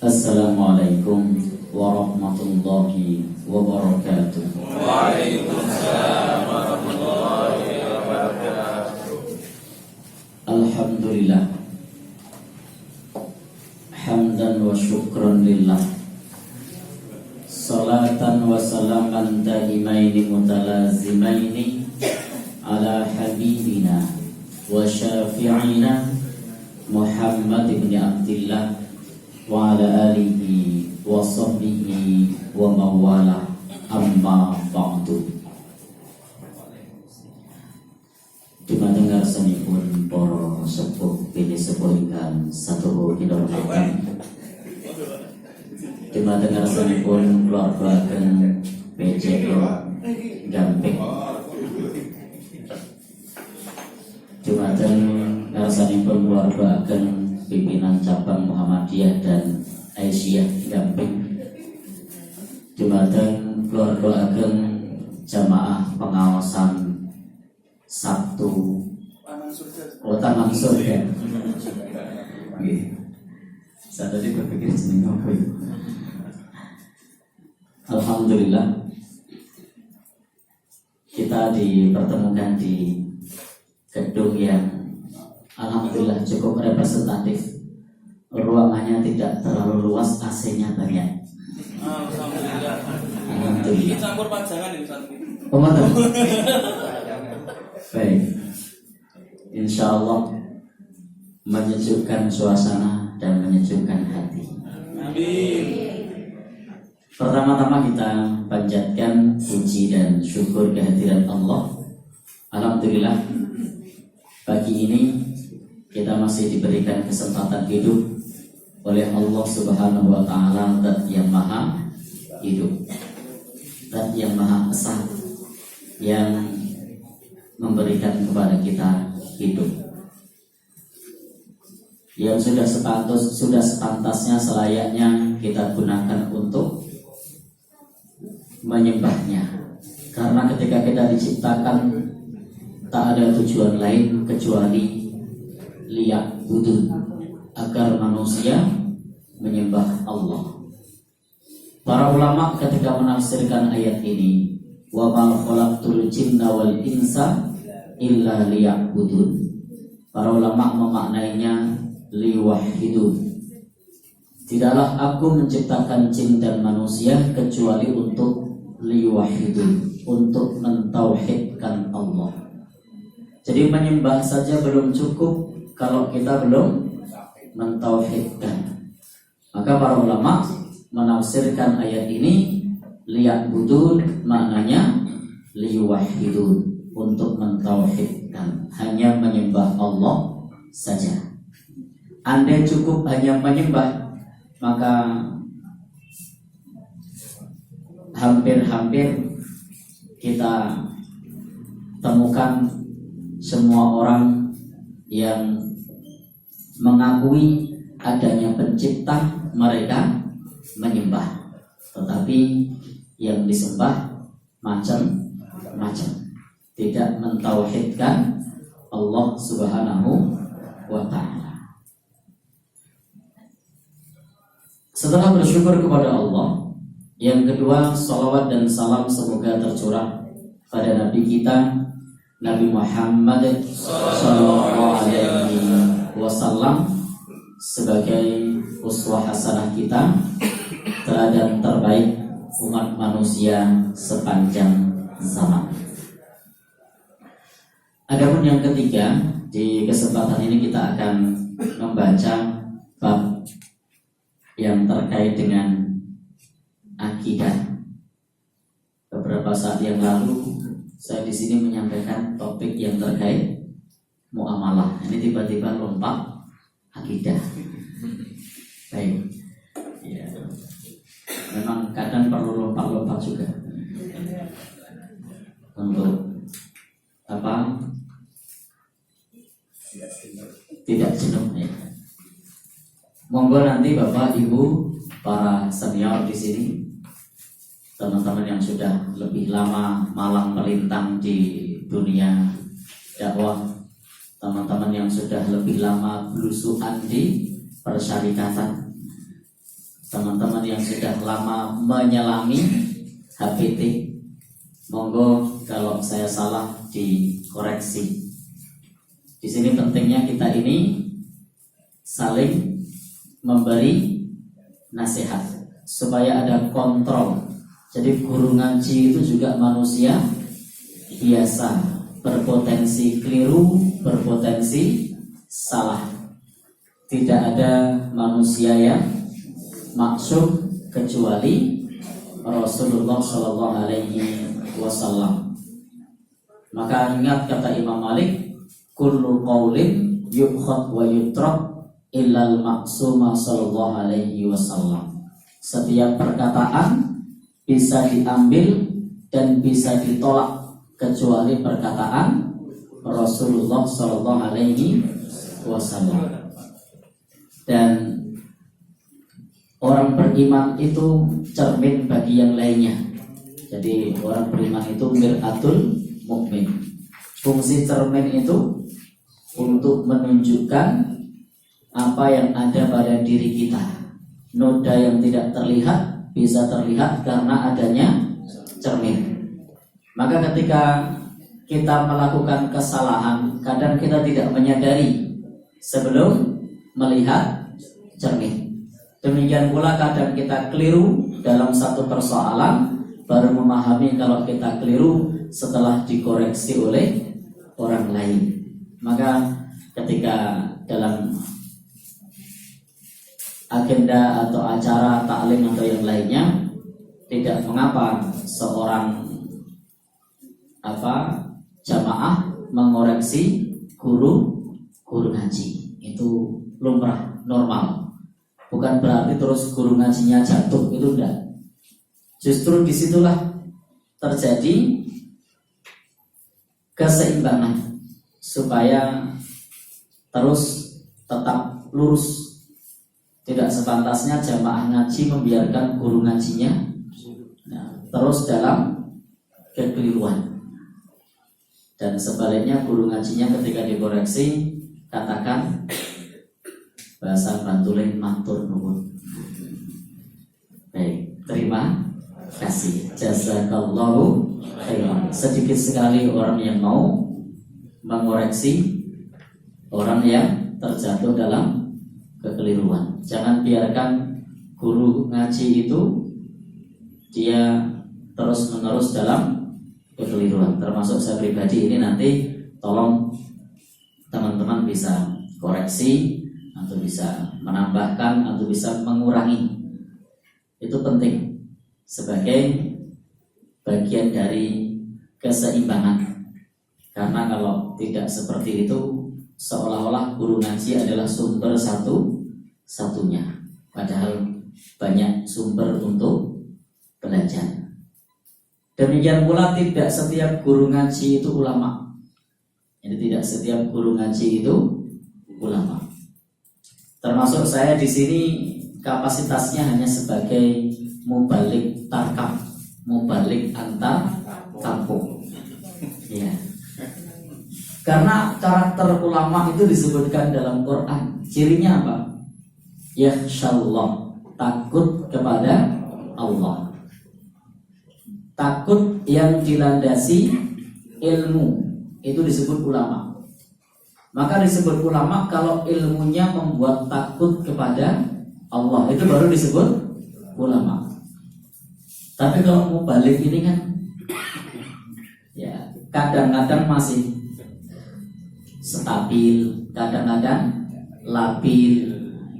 Assalamualaikum warahmatullahi wabarakatuh. Waalaikumsalam warahmatullahi wabarakatuh. Alhamdulillah, hamdan wa syukran lillah, salatan wa salaman daimaini mutalazimaini ala habibina wa syafi'ina Muhammad ibn Abdillah wa ala alihi wa sahbihi wa mawala, amma ba'du. Dumateng sanipun para sepuh pilih sepuh ingkang satu kinurmatan, dumateng sanipun keluarga ageng PJL Gamping, dumateng sanipun keluarga ageng pimpinan cabang Muhammadiyah dan Aisyah Gamping, dumateng keluarga ageng jamaah pengawasan Sabtu Taman Surga. Saya tadi berpikir jenenge apa ya? Alhamdulillah, kita dipertemukan di gedung yang alhamdulillah cukup representatif. Ruangannya tidak terlalu luas, AC-nya banyak. Alhamdulillah. Alhamdulillah. Campur pajangan ini satu. Baik, insya Allah menyejukkan suasana dan menyejukkan hati. Amin. Pertama-tama kita panjatkan puji dan syukur kehadiran Allah. Alhamdulillah, pagi ini kita masih diberikan kesempatan hidup oleh Allah Subhanahu wa Ta'ala, Zat yang Maha Hidup, Zat yang Maha Esa, yang memberikan kepada kita hidup, yang sudah sepantasnya selayaknya kita gunakan untuk menyembahnya. Karena ketika kita diciptakan tak ada tujuan lain kecuali liya'budun, agar manusia menyembah Allah. Para ulama ketika menafsirkan ayat ini, wa ma khalaqtul jinna wal insa illa liya'budun, para ulama memaknainya liwahidun. Tidaklah aku menciptakan jin dan manusia kecuali untuk liwahidun, untuk mentauhidkan Allah. Jadi menyembah saja belum cukup kalau kita belum mentauhidkan. Maka para ulama menafsirkan ayat ini liya'budun, maknanya liwahidun, untuk mentauhidkan, hanya menyembah Allah saja. Andai cukup hanya menyembah, maka hampir-hampir kita temukan semua orang yang mengakui adanya pencipta, mereka menyembah, tetapi yang disembah macam-macam, tidak mentauhidkan Allah Subhanahu wa Ta'ala. Setelah bersyukur kepada Allah, yang kedua, salawat dan salam semoga tercurah pada Nabi kita, Nabi Muhammad sallallahu alaihi wasallam, sebagai uswah hasanah kita, teladan terbaik umat manusia sepanjang zaman. Adapun yang ketiga, di kesempatan ini kita akan membaca bab yang terkait dengan akidah. Beberapa saat yang lalu saya di sini menyampaikan topik yang terkait muamalah. Ini tiba-tiba lompat akidah. Baik. Ya. Memang kadang perlu lompat-lompat juga. Untuk apa? Tidak jenuh ya. Monggo nanti Bapak Ibu para senior di sini, teman-teman yang sudah lebih lama malang melintang di dunia dakwah, teman-teman yang sudah lebih lama belusuan di persyarikatan, teman-teman yang sudah lama menyelami HPT, monggo kalau saya salah dikoreksi. Di sini pentingnya kita ini saling memberi nasihat supaya ada kontrol. Jadi guru ngaji itu juga manusia biasa, berpotensi keliru, berpotensi salah. Tidak ada manusia yang maksum kecuali Rasulullah Shallallahu Alaihi Wasallam. Maka ingat kata Imam Malik, kullu qaulin yukhad wa yutrak illal maksuma Shallallahu Alaihi Wasallam. Setiap perkataan bisa diambil dan bisa ditolak kecuali perkataan Rasulullah Shallallahu Alaihi Wasallam. Dan orang beriman itu cermin bagi yang lainnya. Jadi orang beriman itu mir'atul mukmin. Fungsi cermin itu untuk menunjukkan apa yang ada pada diri kita. Noda yang tidak terlihat bisa terlihat karena adanya cermin. Maka ketika kita melakukan kesalahan, kadang kita tidak menyadari sebelum melihat cermin. Demikian pula kadang kita keliru dalam satu persoalan, baru memahami kalau kita keliru setelah dikoreksi oleh orang lain. Maka ketika dalam agenda atau acara taklim atau yang lainnya, tidak mengapa seorang jamaah mengoreksi guru ngaji. Itu lumrah, normal. Bukan berarti terus guru ngajinya jatuh, itu enggak. Justru disitulah terjadi keseimbangan supaya terus tetap lurus. Tidak sepantasnya jamaah ngaji membiarkan guru ngajinya terus dalam kekeliruan. Dan sebaliknya guru ngajinya ketika dikoreksi katakan bahasa Bantulin matur nuwun. Baik, terima kasih. Jazakallahu khairan. Sedikit sekali orang yang mau mengoreksi orang yang terjatuh dalam kekeliruan. Jangan biarkan guru ngaji itu dia terus-menerus dalam kekeliruan. Termasuk saya pribadi ini, nanti tolong teman-teman bisa koreksi atau bisa menambahkan atau bisa mengurangi. Itu penting sebagai bagian dari keseimbangan. Karena kalau tidak seperti itu, seolah-olah guru ngaji adalah sumber satu-satunya, padahal banyak sumber untuk belajar. Demikian pula tidak setiap guru ngaji itu ulama. Jadi tidak setiap guru ngaji itu ulama. Termasuk saya di sini kapasitasnya hanya sebagai mubalik tarkam, mubalik antar kampung. Ya. Karena karakter ulama itu disebutkan dalam Quran. Cirinya apa? Yakhshallah, takut kepada Allah. Takut yang dilandasi ilmu, itu disebut ulama. Maka disebut ulama kalau ilmunya membuat takut kepada Allah, itu baru disebut ulama. Tapi kalau mau balik ini kan, ya kadang-kadang masih stabil, kadang-kadang labil.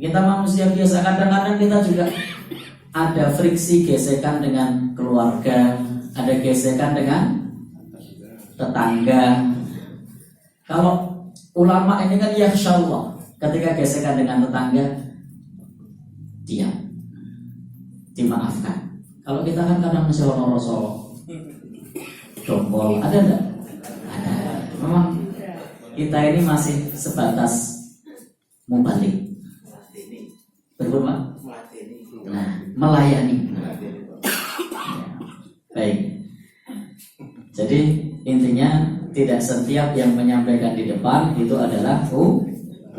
Kita manusia biasa, kadang-kadang kita juga ada friksi, gesekan dengan keluarga, ada gesekan dengan tetangga. Kalau ulama ini kan yakhshallah, ketika gesekan dengan tetangga diam, dimaafkan. Kalau kita kan kadang menyolong-nyolong dompol, ada enggak? Ada. Memang kita ini masih sebatas mubalik, berbuat, nah, melayani. Baik. Jadi intinya tidak setiap yang menyampaikan di depan itu adalah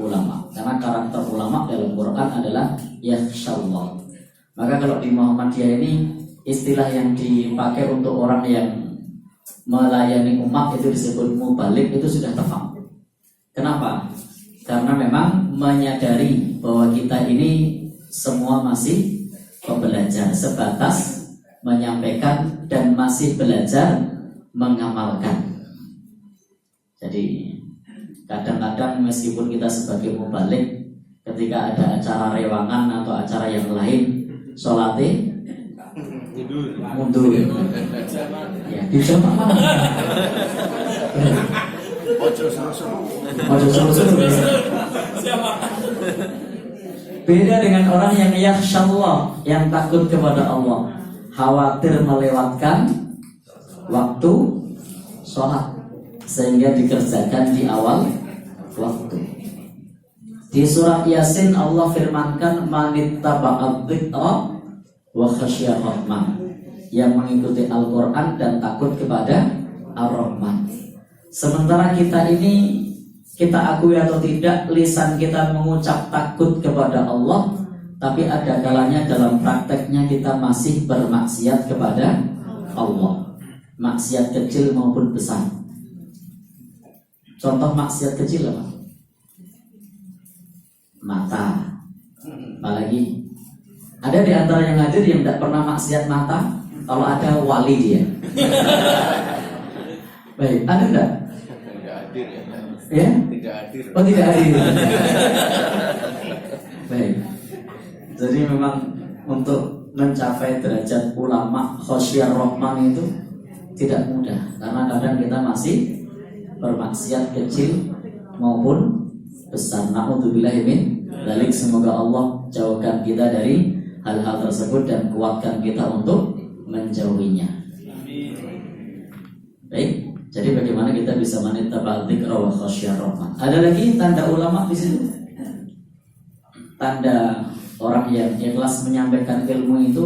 ulama. Karena karakter ulama dalam Quran adalah yakhshallah. Maka kalau di Muhammadiyah ini istilah yang dipakai untuk orang yang melayani umat itu disebut mubalik, itu sudah tepat. Kenapa? Karena memang menyadari bahwa kita ini semua masih pembelajar, sebatas menyampaikan dan masih belajar mengamalkan. Jadi kadang-kadang meskipun kita sebagai mubalik, ketika ada acara rewangan atau acara yang lain, sholatnya mundur. Ya, di jamaah. Ojo seru-seru. Beda dengan orang yang yakhsyallah, yang takut kepada Allah, khawatir melewatkan waktu sholat sehingga dikerjakan di awal waktu. Di surah Yasin Allah firmankan manittaba'ad dzikra wa khasyiyar rahman, yang mengikuti Al-Quran dan takut kepada Ar-Rahman. Sementara kita ini, kita akui atau tidak, lisan kita mengucap takut kepada Allah, tapi ada kalanya dalam prakteknya kita masih bermaksiat kepada Allah, maksiat kecil maupun besar. Contoh maksiat kecil apa? Mata. Apalagi ada di antara yang hadir yang tidak pernah maksiat mata? Kalau ada wali dia. Baik, ada enggak? Tidak hadir ya. Ya? Tidak hadir. Oh, tidak hadir. Baik. Jadi memang untuk mencapai derajat ulama khasyiyar rahman itu tidak mudah, karena kadang kita masih bermaksiat kecil maupun besar. Na'udzubillahi min dzalik. Semoga Allah jauhkan kita dari hal-hal tersebut dan kuatkan kita untuk menjauhinya. Baik, jadi bagaimana kita bisa manittaba'ad dzikra wa khasyiyar rahman? Ada lagi tanda ulama di situ. Tanda orang yang ikhlas menyampaikan ilmu itu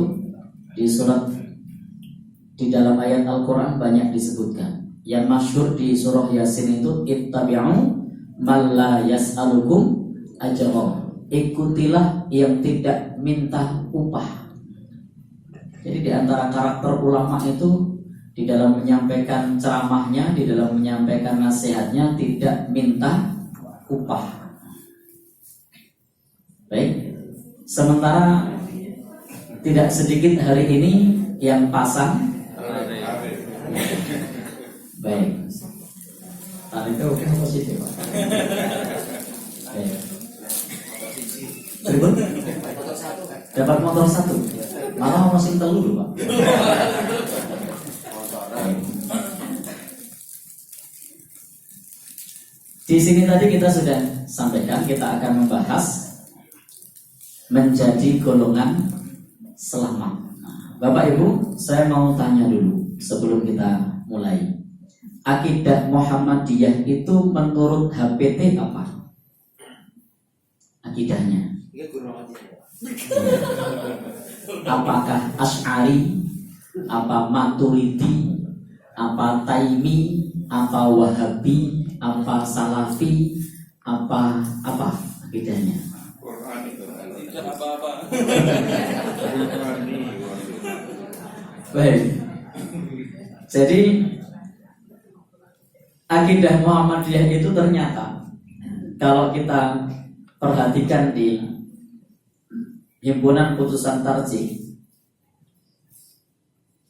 di surat, di dalam ayat Al-Quran banyak disebutkan. Yang masyhur di surah Yasin itu ittabi'u man la yas'alukum ajra. Ikutilah yang tidak minta upah. Jadi di antara karakter ulama itu, di dalam menyampaikan ceramahnya, di dalam menyampaikan nasihatnya tidak minta upah. Baik. Sementara tidak sedikit hari ini yang pasang. Baik. Tarifnya oke positif. Baik. Ribut? Dapat motor satu. Malah mesin telur, Pak. Di sini tadi kita sudah sampaikan, kita akan membahas menjadi golongan selamat. Bapak Ibu, saya mau tanya dulu sebelum kita mulai. Akidah Muhammadiyah itu menurut HPT apa? Akidahnya. Apakah Asy'ari, apa Maturidi, apa Taimi, apa Wahabi, apa Salafi, apa akidahnya? Tidak apa-apa. Baik. Jadi akidah Muhammadiyah itu ternyata kalau kita perhatikan di Himpunan Putusan Tarjih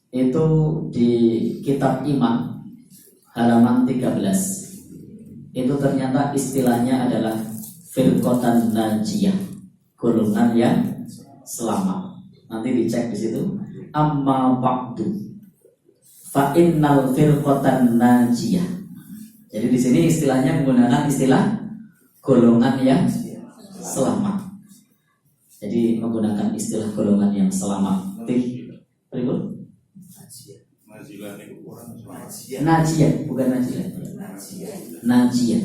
itu di kitab Iman halaman 13 itu ternyata istilahnya adalah firqatan najiyah, golongan yang selamat. Nanti dicek di situ. Amma ba'du fa innal firqatan najiyah. Jadi di sini istilahnya menggunakan istilah golongan yang selamat. Jadi menggunakan istilah golongan yang selamat. Berikut. Najiyah, bukan najiyah. Najiyah.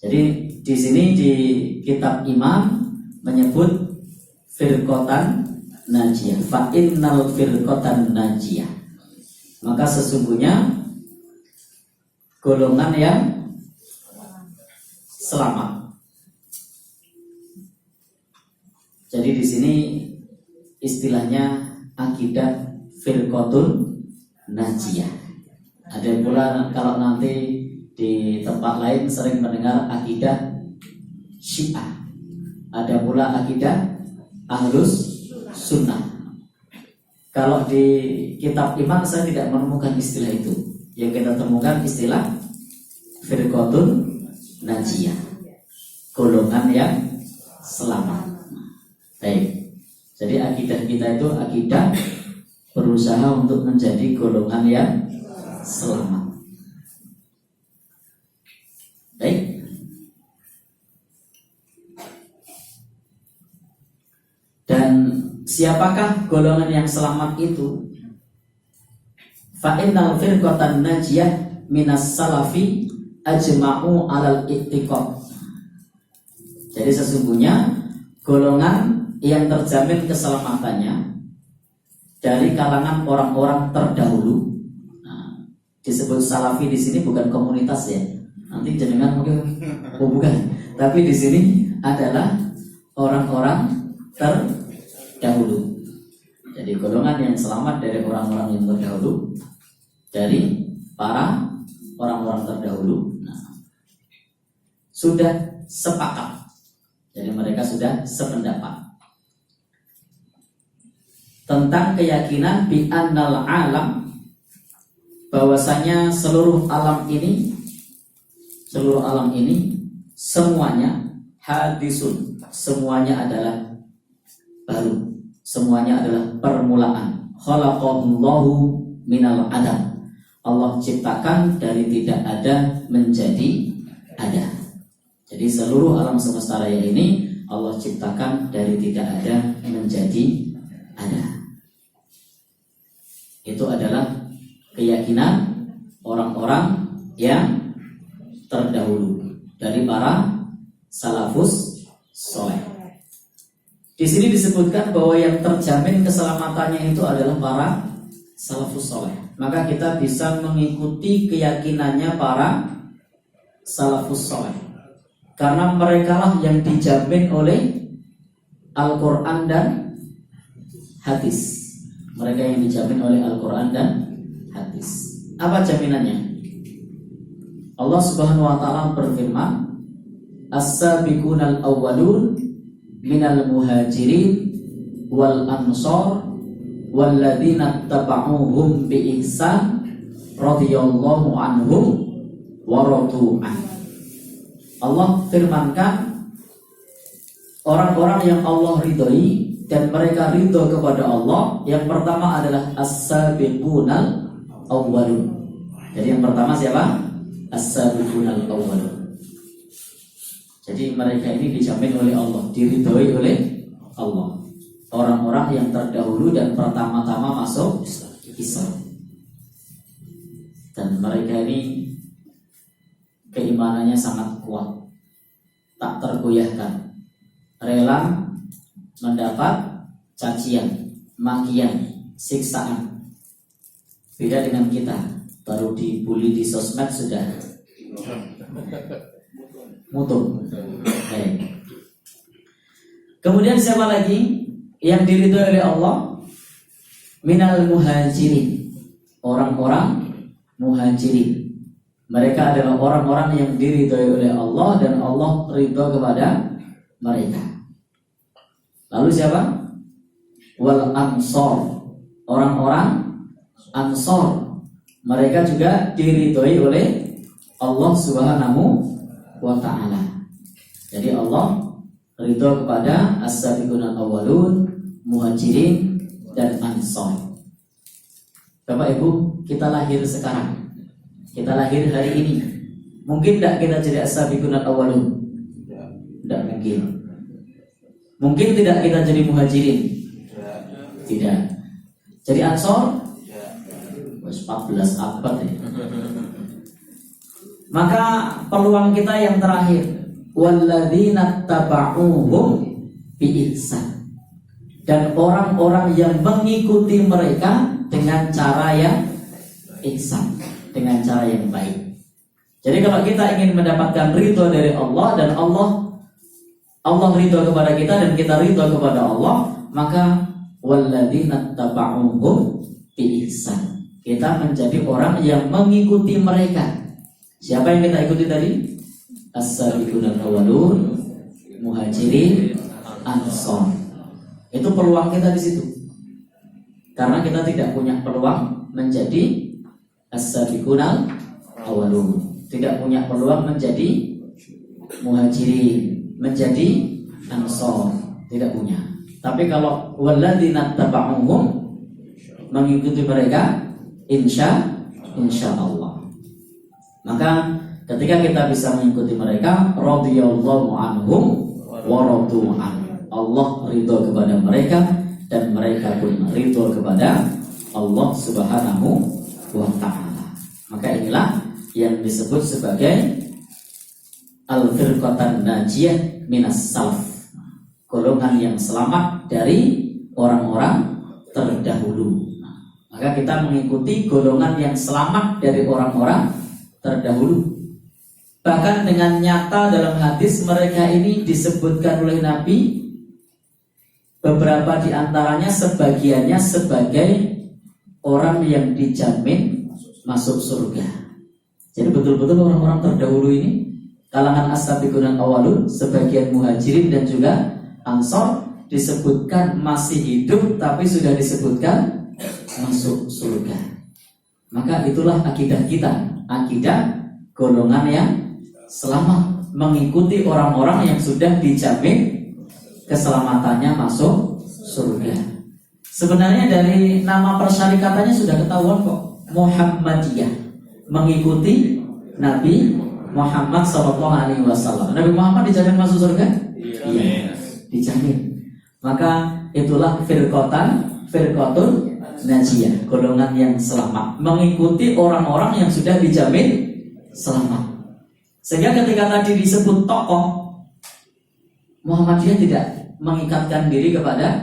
Jadi di sini di kitab Imam menyebut firqatan najiyah. Fa innal firqatan najiyah. Maka sesungguhnya golongan yang selamat. Jadi di sini istilahnya akidah firqatun najiyah. Ada pula kalau nanti di tempat lain sering mendengar akidah Syiah. Ada pula akidah Ahlus Sunnah. Kalau di kitab iman saya tidak menemukan istilah itu. Yang kita temukan istilah firqatun najiyah, golongan yang selamat. Baik. Jadi akidah kita itu akidah berusaha untuk menjadi golongan yang selamat. Baik. Dan siapakah golongan yang selamat itu? Fa innal firqatan najiyah minas salafi ajma'u 'alal ittiqad. Jadi sesungguhnya golongan yang terjamin keselamatannya dari kalangan orang-orang terdahulu. Nah, disebut salafi di sini bukan komunitas ya. Nanti jenengan mungkin bukan. Tapi di sini adalah orang-orang terdahulu. Jadi golongan yang selamat dari orang-orang yang terdahulu, dari para orang-orang terdahulu. Nah, sudah sepakat. Jadi mereka sudah sependapat tentang keyakinan bi annal alam, bahwasanya seluruh alam ini semuanya hadisun, semuanya adalah baru, semuanya adalah permulaan. Khalaqallahu minal adam, Allah ciptakan dari tidak ada menjadi ada. Jadi seluruh alam semesta raya ini Allah ciptakan dari tidak ada menjadi ada. Itu adalah keyakinan orang-orang yang terdahulu dari para salafus soleh. Di sini disebutkan bahwa yang terjamin keselamatannya itu adalah para salafus soleh. Maka kita bisa mengikuti keyakinannya para salafus soleh, karena merekalah yang dijamin oleh Al-Quran dan hadis. Mereka yang dijamin oleh Al-Quran dan hadis. Apa jaminannya? Allah Subhanahu wa ta'ala berfirman, As-sabiqunal awwalun minal muhajirin wal ansar walladzina taba'uhum bi ihsan radhiyallahu anhum wa radu an. Allah firmankan, orang-orang yang Allah ridhoi dan mereka ridho kepada Allah, yang pertama adalah as-sabiqunal awwalun. Jadi yang pertama siapa? As-sabiqunal awwalun. Jadi mereka ini dijamin oleh Allah, diridhoi oleh Allah. Orang-orang yang terdahulu dan pertama-tama masuk Islam. Dan mereka ini keimanannya sangat kuat, tak tergoyahkan, rela mendapat cacian, makian, siksaan. Beda dengan kita, baru dibully di sosmed sudah mutu. Kemudian siapa lagi yang diridhoi oleh Allah? Minal muhajirin, orang-orang muhajirin. Mereka adalah orang-orang yang diridhoi oleh Allah dan Allah ridho kepada mereka. Lalu siapa? Wal ansor, orang-orang ansor. Mereka juga diridhoi oleh Allah Subhanahu wa ta'ala. Jadi Allah ridho kepada as-sabiqunal awwalun, muhajirin dan ansor. Bapak Ibu, kita lahir sekarang, kita lahir hari ini, mungkin tidak kita jadi as-sabiqunal awwalun? Tidak mungkin. Mungkin tidak kita jadi muhajirin? Tidak. Jadi ansor? 14 abad ya. Maka peluang kita yang terakhir, walladzina taba'uhum bi ihsan, dan orang-orang yang mengikuti mereka dengan cara yang ihsan, dengan cara yang baik. Jadi kalau kita ingin mendapatkan ridho dari Allah dan Allah ridho kepada kita dan kita ridho kepada Allah, maka walladzina taba'uhum bi ihsan. Kita menjadi orang yang mengikuti mereka. Siapa yang kita ikuti tadi? As-sabiqunal awwalun, muhajirin, ansor. Itu peluang kita di situ. Karena kita tidak punya peluang menjadi as-sabiqunal awwalun, tidak punya peluang menjadi muhajirin, menjadi ansor, tidak punya. Tapi kalau walladzina taba'uhum, mengikuti mereka, insya Allah. Maka ketika kita bisa mengikuti mereka, radhiyallahu anhum wa radu an. Allah ridho kepada mereka dan mereka pun ridho kepada Allah Subhanahu wa ta'ala. Maka inilah yang disebut sebagai al-firqatan najiyah minas salaf, golongan yang selamat dari orang-orang terdahulu. Maka kita mengikuti golongan yang selamat dari orang-orang terdahulu. Bahkan dengan nyata dalam hadis mereka ini disebutkan oleh Nabi, beberapa di antaranya sebagiannya sebagai orang yang dijamin masuk surga. Jadi betul-betul orang-orang terdahulu ini, kalangan as-sabiqunal awwalun, sebagian muhajirin dan juga ansor, disebutkan masih hidup tapi sudah disebutkan masuk surga. Maka itulah akidah kita, akidah golongan yang selamat, mengikuti orang-orang yang sudah dijamin keselamatannya masuk surga. Sebenarnya dari nama persyarikatannya sudah ketahuan kok, Muhammadiyah, mengikuti Nabi Muhammad SAW. Nabi Muhammad dijamin masuk surga? Iya, dijamin. Maka itulah firqatun najiyah, golongan yang selamat, mengikuti orang-orang yang sudah dijamin selamat. Sehingga ketika tadi disebut tokoh, Muhammadiyah tidak mengikatkan diri kepada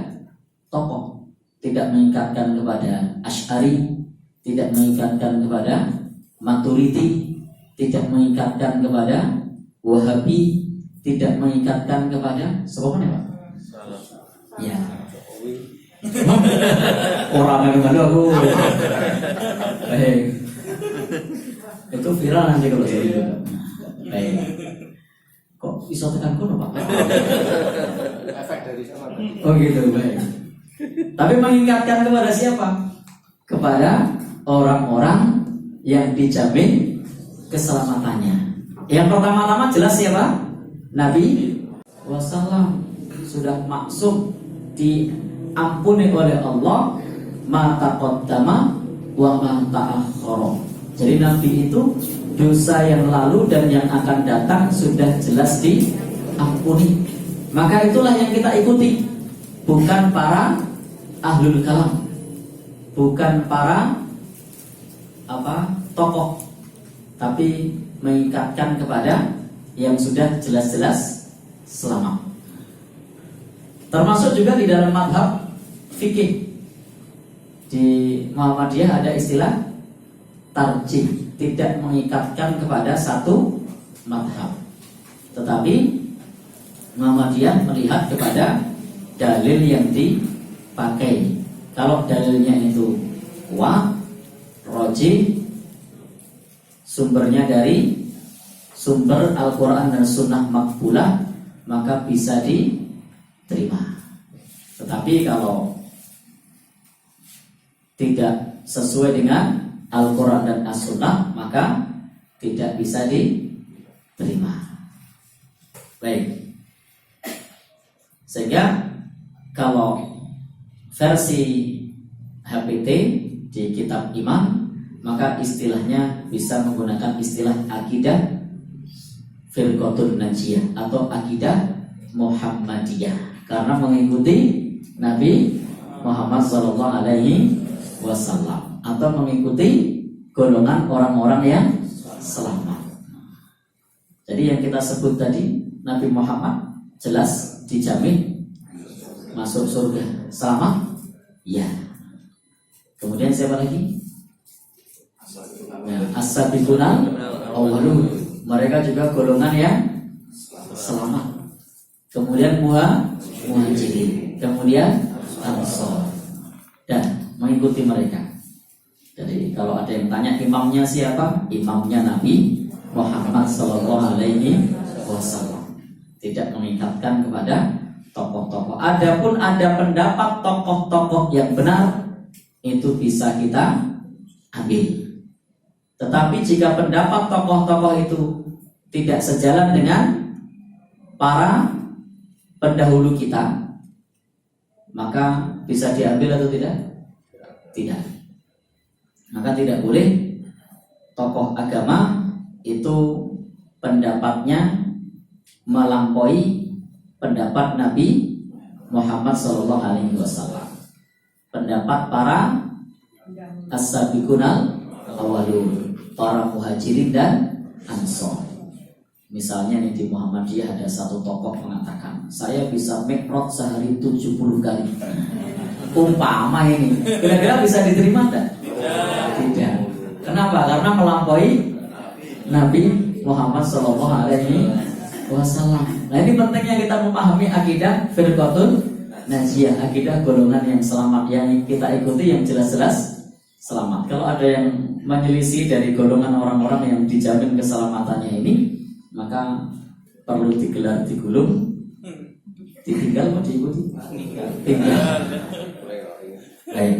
tokoh, tidak mengikatkan kepada Asy'ari, tidak mengikatkan kepada Maturidi, tidak mengikatkan kepada Wahabi, tidak mengikatkan kepada siapa Pak? Ya. Orang yang mana aku? Itu viral nanti kalau saya itu. Baik. Kok bisa tekan kono Pak? Efek dari sana. Oh gitu, baik. Tapi mengingatkan kepada siapa? Kepada orang-orang yang dijamin keselamatannya. Yang pertama-tama jelas siapa? Nabi Wasallam sudah maksum, diampuni oleh Allah, ma taqaddama wa ma ta'akhkhara. Jadi Nabi itu dosa yang lalu dan yang akan datang sudah jelas diampuni. Maka itulah yang kita ikuti, bukan para ahlul kalam, bukan para tokoh, tapi mengikatkan kepada yang sudah jelas-jelas selamat. Termasuk juga di dalam mazhab fikih di Muhammadiyah ada istilah tarjih, tidak mengikatkan kepada satu mazhab, tetapi Muhammadiyah melihat kepada dalil yang dipakai. Kalau dalilnya itu kuat, rajih, sumbernya dari sumber Al-Quran dan Sunnah makbulah, maka bisa diterima. Tetapi kalau tidak sesuai dengan Al-Quran dan As-Sunnah, maka tidak bisa diterima. Baik. Sehingga kalau versi HPT di kitab iman, maka istilahnya bisa menggunakan istilah akidah firqatun najiyah atau akidah Muhammadiyah, karena mengikuti Nabi Muhammad SAW atau mengikuti golongan orang-orang yang selamat. Jadi yang kita sebut tadi, Nabi Muhammad jelas dijamin masuk surga. Selamat? Ya. Kemudian siapa lagi? As-sabiqunal awwalun, mereka juga golongan yang selamat. Kemudian muhajirin, kemudian ansor. mengikuti mereka. Jadi kalau ada yang tanya imamnya siapa? Imamnya Nabi Muhammad Sallallahu Alaihi Wasallam. Tidak mengikatkan kepada tokoh-tokoh. Adapun ada pendapat tokoh-tokoh yang benar, itu bisa kita ambil. Tetapi jika pendapat tokoh-tokoh itu tidak sejalan dengan para pendahulu kita, maka bisa diambil atau tidak? Tidak. Maka tidak boleh tokoh agama itu pendapatnya melampaui pendapat Nabi Muhammad Sallallahu Alaihi Wasallam, pendapat para as-sabiqunal awwalun, para muhajirin dan ansor. Misalnya nih di Muhammadiyah ada satu tokoh mengatakan, saya bisa mikrot sehari 70 kali. Umpama ini, kira-kira bisa diterima enggak? Tidak. Kenapa? Karena melampaui Nabi Muhammad Sallallahu Alaihi Wasallam. Nah ini pentingnya kita memahami akidah firqatul najiyah, akidah golongan yang selamat, yang kita ikuti yang jelas-jelas selamat. Kalau ada yang menyelisih dari golongan orang-orang yang dijamin keselamatannya ini, maka perlu digelar, digulung, ditinggal atau diikuti? Tinggal. Baik.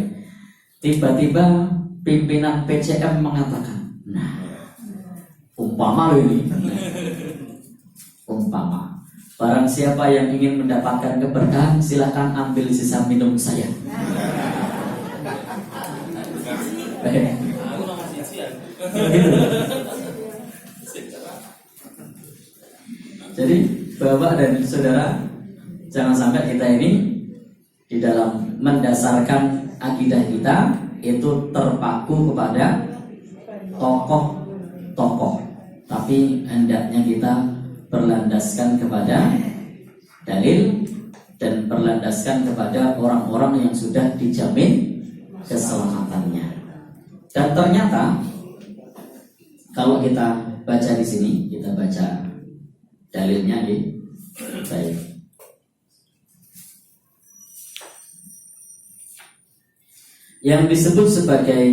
Tiba-tiba pimpinan PCM mengatakan, nah, umpama ini, umpama, barang siapa yang ingin mendapatkan keberkahan, silahkan ambil sisa minum saya. Baik. Jadi Bapak dan Saudara, jangan sampai kita ini di dalam mendasarkan akidah kita itu terpaku kepada tokoh-tokoh, tapi hendaknya kita berlandaskan kepada dalil dan berlandaskan kepada orang-orang yang sudah dijamin keselamatannya. Dan ternyata kalau kita baca di sini, kita baca dalilnya di baik. Yang disebut sebagai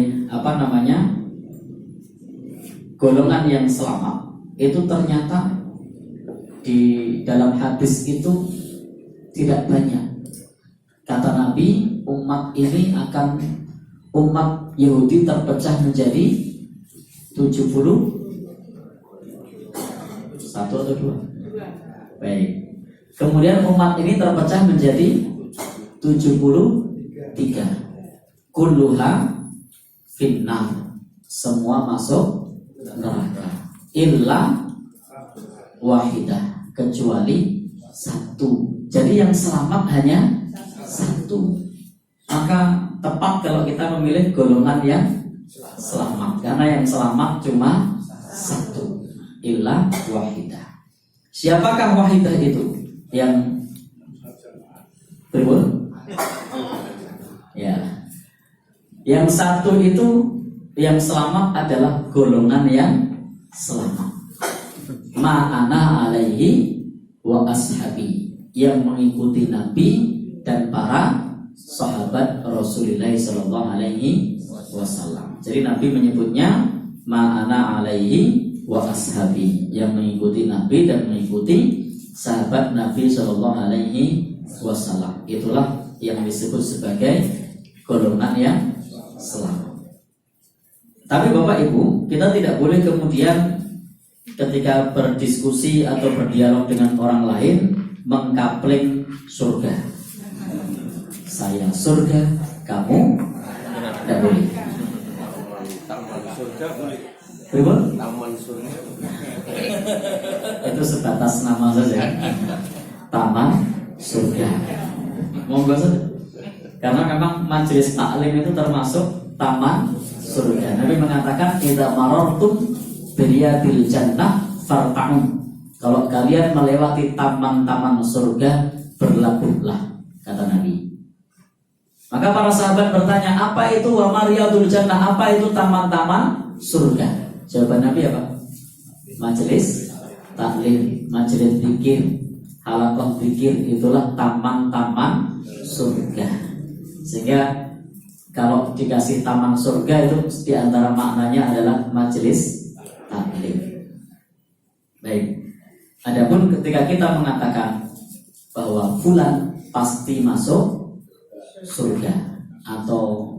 golongan yang selamat itu ternyata di dalam hadis itu tidak banyak. Kata Nabi, umat ini akan, umat Yahudi terpecah menjadi 71 atau 2. Baik. Kemudian umat ini terpecah menjadi 73. Kulluha finnar, semua masuk neraka, illa wahidah, kecuali satu. Jadi yang selamat hanya satu. Maka tepat kalau kita memilih golongan yang selamat, karena yang selamat cuma satu, illa wahidah. Siapakah wahidah itu? Yang berikut? Ya. Yang satu itu, yang selamat adalah golongan yang selamat. Ma'ana alaihi wa ashabi, yang mengikuti Nabi dan para sahabat Rasulullah Sallallahu Alaihi Wasallam. Jadi Nabi menyebutnya ma'ana alaihi wa ashabi, yang mengikuti Nabi dan mengikuti sahabat Nabi Sallallahu Alaihi Wasallam. Itulah yang disebut sebagai golongan yang selamat. Tapi Bapak Ibu, kita tidak boleh kemudian ketika berdiskusi atau berdialog dengan orang lain mengkapling surga. Saya surga, kamu tidak boleh. Taman surga boleh. Berikut? Taman surga. Itu sebatas nama saja. Taman surga. Monggo saja. Karena memang majelis taklim itu termasuk taman surga. Nabi mengatakan, idza marartum biriyadil jannah farta'um. Kalau kalian melewati taman-taman surga, berlabuhlah, kata Nabi. Maka para sahabat bertanya, apa itu wa mariyadul jannah? Apa itu taman-taman surga? Jawaban Nabi apa? Majelis taklim, majelis zikir, halaqah zikir, itulah taman-taman surga. Sehingga Kalau dikasih taman surga itu di antara maknanya adalah majelis taklim. Baik. Adapun ketika kita mengatakan bahwa fulan pasti masuk surga atau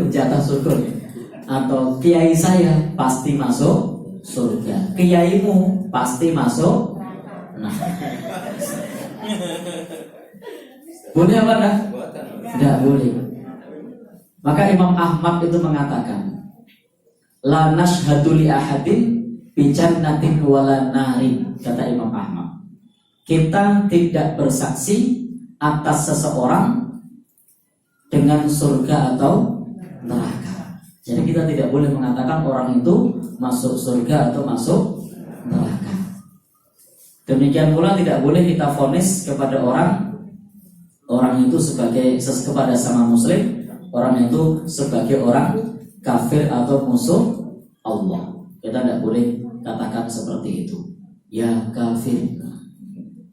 jatah surga atau kiai saya pasti masuk surga, kiaimu pasti masuk. Nah, boleh apa enggak? Tidak boleh. Maka Imam Ahmad itu mengatakan, la nashhadu li ahadin bi jannatin wala narin, kata Imam Ahmad. Kita tidak bersaksi atas seseorang dengan surga atau neraka. Jadi kita tidak boleh mengatakan orang itu masuk surga atau masuk neraka. Demikian pula tidak boleh kita vonis kepada orang itu sebagai kepada sama muslim, orang itu sebagai orang kafir atau musuh Allah. Kita tidak boleh katakan seperti itu. Ya kafir,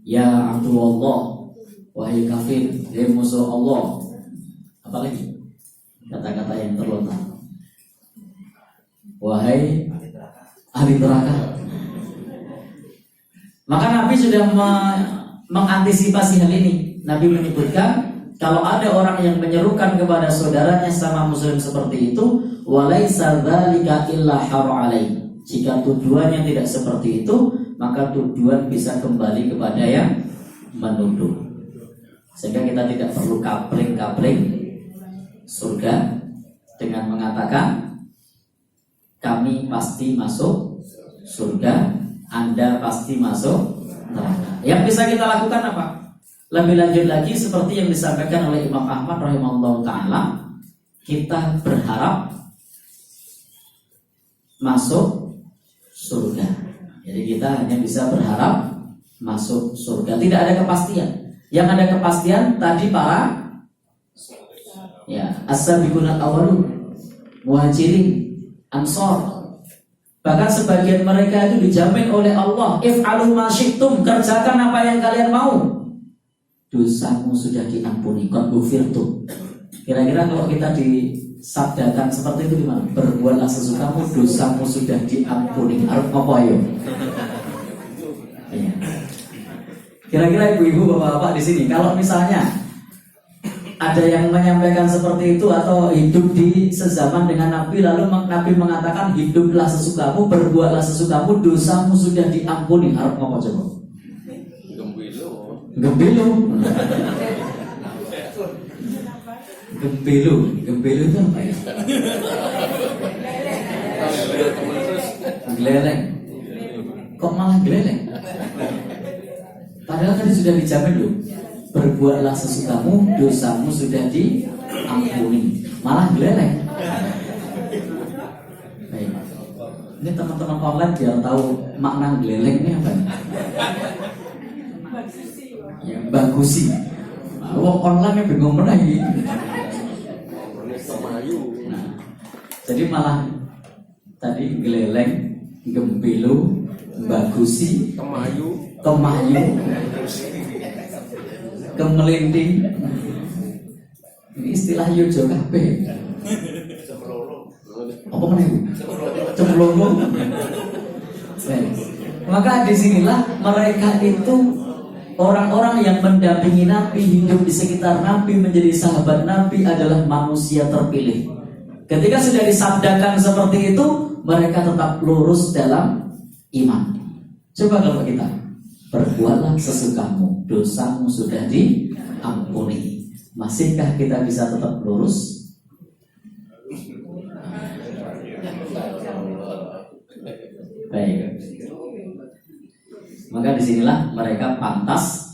ya Abdullah, wahai kafir, wahai musuh Allah. Apalagi kata-kata yang terlontar. Wahai ahli neraka. Maka Nabi sudah mengantisipasi hal ini. Nabi menyebutkan kalau ada orang yang menyerukan kepada saudaranya sama muslim seperti itu, walaisa dzalika illa haru alaihi. Jika tujuannya tidak seperti itu, maka tujuan bisa kembali kepada yang menuduh. Sehingga kita tidak perlu kapling-kapling surga dengan mengatakan kami pasti masuk surga, Anda pasti masuk neraka. Yang bisa kita lakukan apa? Lebih lanjut lagi seperti yang disampaikan oleh Imam Ahmad rahimahullah ta'ala, kita berharap masuk surga. Jadi kita hanya bisa berharap masuk surga. Tidak ada kepastian. Yang ada kepastian tadi para as-sabiqun al-awwalun, muhajirin, ansor. Bahkan sebagian mereka itu dijamin oleh Allah, if'alu ma syi'tum, kerjakan apa yang kalian mau, dosamu sudah diampuni, qad ghufirtum. Kira-kira kalau kita disabdakan seperti itu gimana? Berbuatlah sesukamu, dosamu sudah diampuni. Harus apa ayo? Ya. Kira-kira ibu-ibu, bapak-bapak di sini, kalau misalnya ada yang menyampaikan seperti itu atau hidup di sezaman dengan Nabi, lalu Nabi mengatakan hiduplah sesukamu, berbuatlah sesukamu, dosamu sudah diampuni, harus apa coba? Gembelu. Gembelu itu apa ya? Geleleng. Kok malah geleleng? Padahal tadi sudah dijamin loh. Berbuatlah sesukamu, dosamu sudah diampuni. Malah geleleng. Baik. Ini teman-teman online biar tahu makna geleleng ini apa? Ya, bagusi. Wong online bingung mana ini. Nah, jadi malah tadi geleleng, gembelu, bagusi, kemayu, kemelinding. Ini istilah Yojo kabeh. Apa meneh? Cemplongo. Maka disinilah mereka itu orang-orang yang mendampingi Nabi, hidup di sekitar Nabi, menjadi sahabat Nabi adalah manusia terpilih. Ketika sudah disabdakan seperti itu, mereka tetap lurus dalam iman. Coba kalau kita berbuatlah sesukamu, dosamu sudah diampuni. Masihkah kita bisa tetap lurus? Baik. Maka disinilah mereka pantas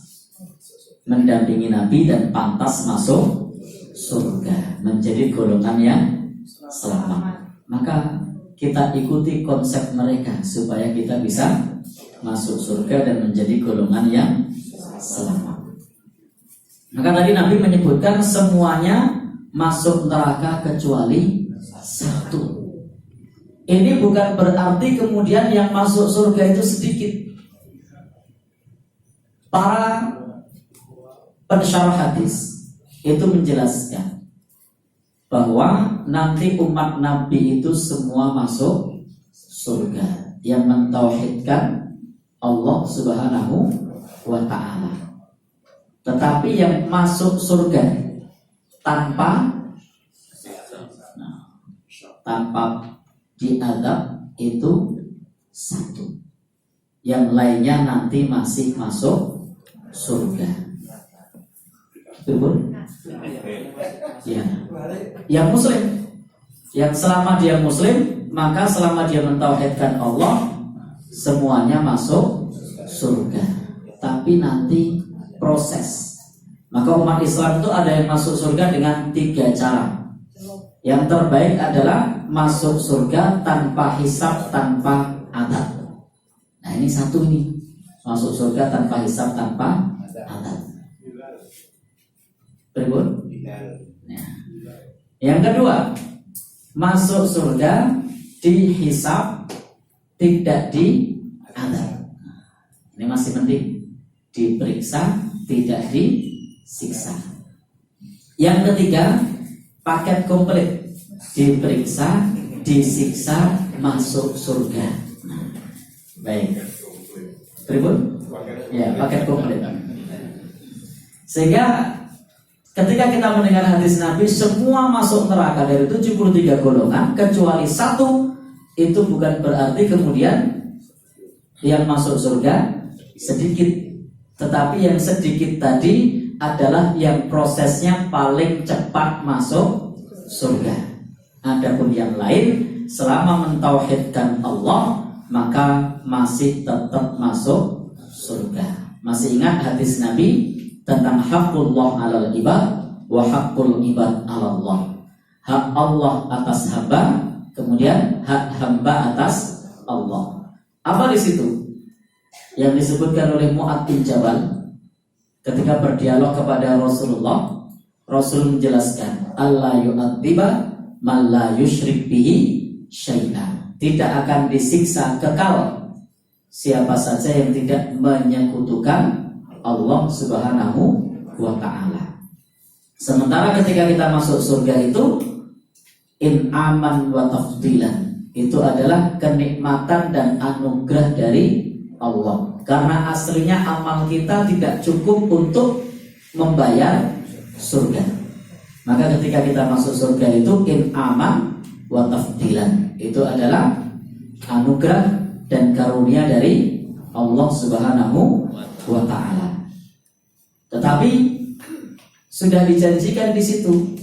mendampingi Nabi dan pantas masuk surga, menjadi golongan yang selamat. Maka kita ikuti konsep mereka supaya kita bisa masuk surga dan menjadi golongan yang selamat. Maka tadi Nabi menyebutkan semuanya masuk neraka kecuali satu. Ini bukan berarti kemudian yang masuk surga itu sedikit. Para pensyarah hadis itu menjelaskan bahwa nanti umat Nabi itu semua masuk surga yang mentauhidkan Allah Subhanahu wa ta'ala. Tetapi yang masuk surga tanpa diadab itu satu. Yang lainnya nanti masih masuk surga. Betul? Ya. Yang muslim, yang selama dia muslim, maka selama dia mentauhidkan Allah, semuanya masuk surga. Tapi nanti proses. Maka umat Islam itu ada yang masuk surga dengan 3 cara. Yang terbaik adalah masuk surga tanpa hisab, tanpa adab. Nah ini satu nih, masuk surga tanpa hisab, tanpa adab. Berikut. Nah. Yang kedua, masuk surga dihisab, tidak diadab. Ini masih penting. Diperiksa, tidak disiksa. Yang ketiga, paket komplit. Diperiksa, disiksa, masuk surga. Baik. Berikut. Ya, paket komplit. Sehingga ketika kita mendengar hadis Nabi semua masuk neraka dari 73 golongan kecuali 1, itu bukan berarti kemudian yang masuk surga sedikit, tetapi yang sedikit tadi adalah yang prosesnya paling cepat masuk surga. Adapun yang lain selama mentauhidkan Allah maka masih tetap masuk surga. Masih ingat hadis Nabi tentang haqqullah 'alal ibad wa haqqul ibad 'ala Allah. Hak Allah atas hamba, kemudian hak hamba atas Allah. Apa di situ? Yang disebutkan oleh Mu'adz bin Jabal ketika berdialog kepada Rasulullah. Rasul menjelaskan, Allah yu'adziba man la yusyrik bihi syai'an. Tidak akan disiksa kekal siapa saja yang tidak menyekutukan Allah Subhanahu wa ta'ala. Sementara ketika kita masuk surga itu in'aman wa tafdilan, itu adalah kenikmatan dan anugerah dari Allah. Karena aslinya amal kita tidak cukup untuk membayar surga. Maka ketika kita masuk surga itu in'aman wa tafdilan, itu adalah anugerah dan karunia dari Allah Subhanahu wa ta'ala. Tetapi sudah dijanjikan di situ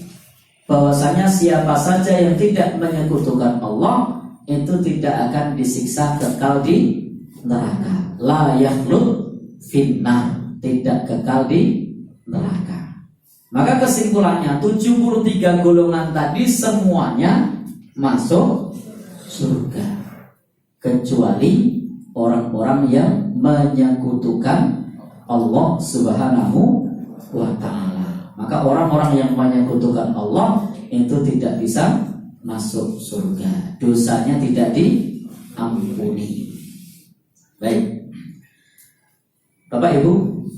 bahwasanya siapa saja yang tidak menyekutukan Allah itu tidak akan disiksa kekal di neraka. La yakhlud finnar, tidak kekal di neraka. Maka kesimpulannya 73 golongan tadi semuanya masuk surga kecuali orang-orang yang menyekutukan Allah Subhanahu wa ta'ala. Maka orang-orang yang menyekutukan Allah itu tidak bisa masuk surga. Dosanya tidak diampuni. Baik. Bapak Ibu